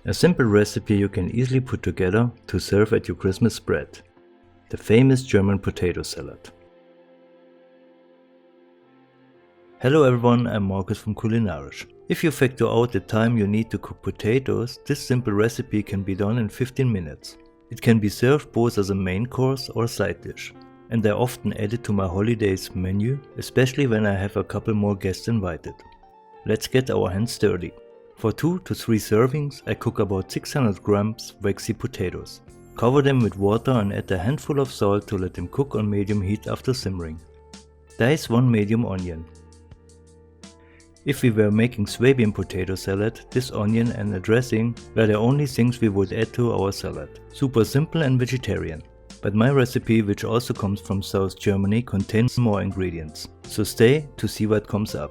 A simple recipe you can easily put together to serve at your Christmas spread. The famous German potato salad. Hello everyone, I'm Markus from Culinarisch. If you factor out the time you need to cook potatoes, this simple recipe can be done in 15 minutes. It can be served both as a main course or a side dish, and I often add it to my holidays menu, especially when I have a couple more guests invited. Let's get our hands dirty. For 2 to 3 servings, I cook about 600 grams waxy potatoes. Cover them with water and add a handful of salt to let them cook on medium heat after simmering. Dice 1 medium onion. If we were making Swabian potato salad, this onion and a dressing were the only things we would add to our salad. Super simple and vegetarian. But my recipe, which also comes from South Germany, contains more ingredients. So stay to see what comes up.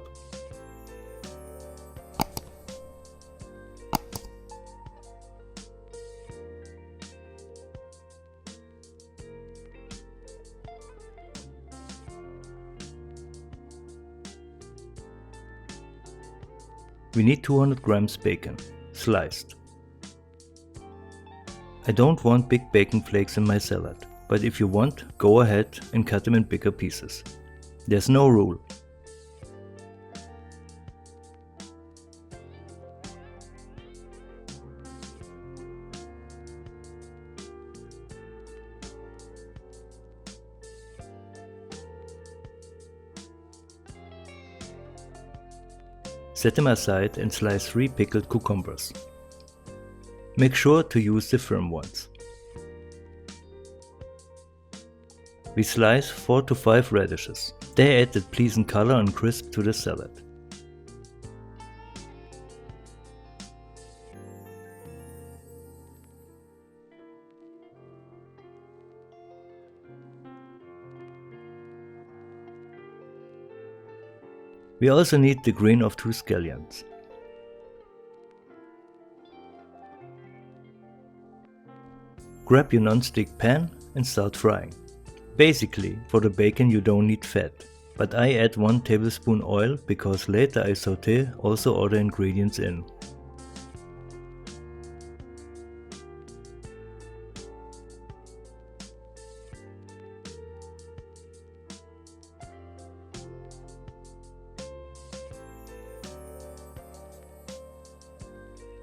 We need 200 grams bacon, sliced. I don't want big bacon flakes in my salad, but if you want, go ahead and cut them in bigger pieces. There's no rule. Set them aside and slice 3 pickled cucumbers. Make sure to use the firm ones. We slice 4 to 5 radishes. They add that pleasant color and crisp to the salad. We also need the green of 2 scallions. Grab your non-stick pan and start frying. Basically, for the bacon you don't need fat, but I add 1 tablespoon oil because later I saute also other ingredients in.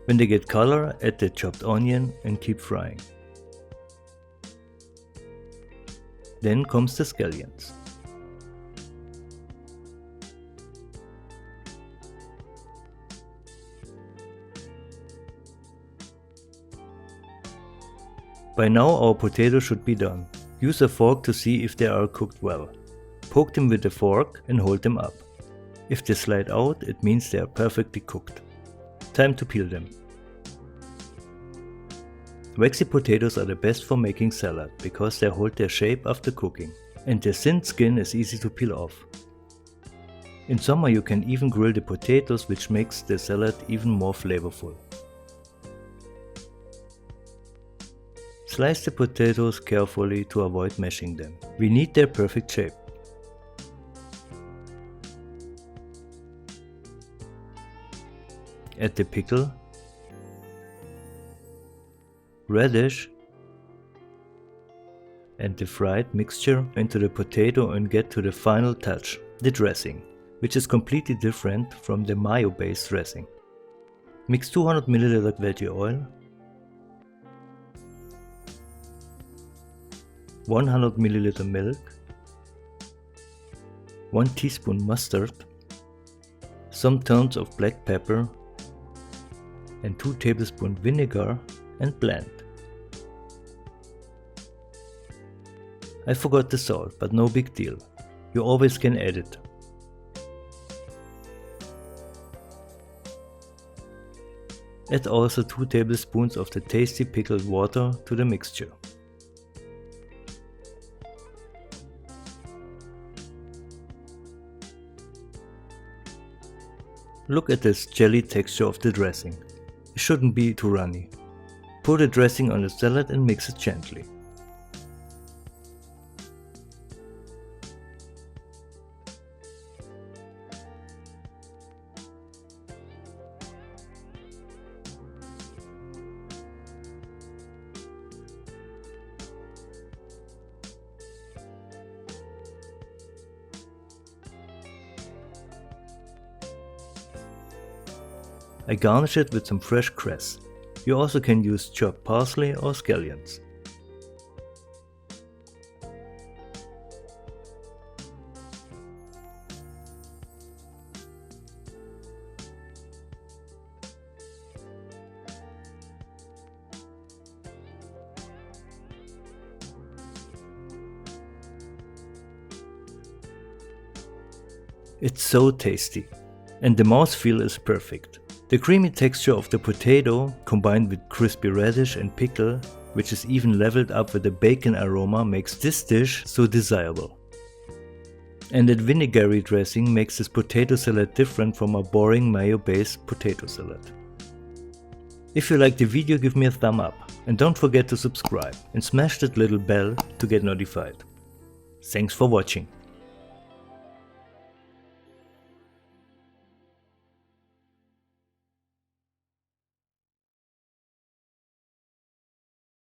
When they get color, add the chopped onion and keep frying. Then comes the scallions. By now our potatoes should be done. Use a fork to see if they are cooked well. Poke them with a fork and hold them up. If they slide out, it means they are perfectly cooked. Time to peel them. Waxy potatoes are the best for making salad because they hold their shape after cooking, and their thin skin is easy to peel off. In summer you can even grill the potatoes, which makes the salad even more flavorful. Slice the potatoes carefully to avoid mashing them. We need their perfect shape. Add the pickle, radish and the fried mixture into the potato and get to the final touch, the dressing, which is completely different from the mayo based dressing. Mix 200 ml veggie oil, 100 ml milk, 1 teaspoon mustard, some turns of black pepper and 2 tablespoons vinegar and blend. I forgot the salt, but no big deal. You always can add it. Add also 2 tablespoons of the tasty pickled water to the mixture. Look at this jelly texture of the dressing. It shouldn't be too runny. Pour the dressing on the salad and mix it gently. I garnish it with some fresh cress. You also can use chopped parsley or scallions. It's so tasty, and the mouthfeel is perfect. The creamy texture of the potato, combined with crispy radish and pickle, which is even leveled up with a bacon aroma, makes this dish so desirable. And that vinegary dressing makes this potato salad different from a boring mayo-based potato salad. If you liked the video, give me a thumb up, and don't forget to subscribe and smash that little bell to get notified. Thanks for watching.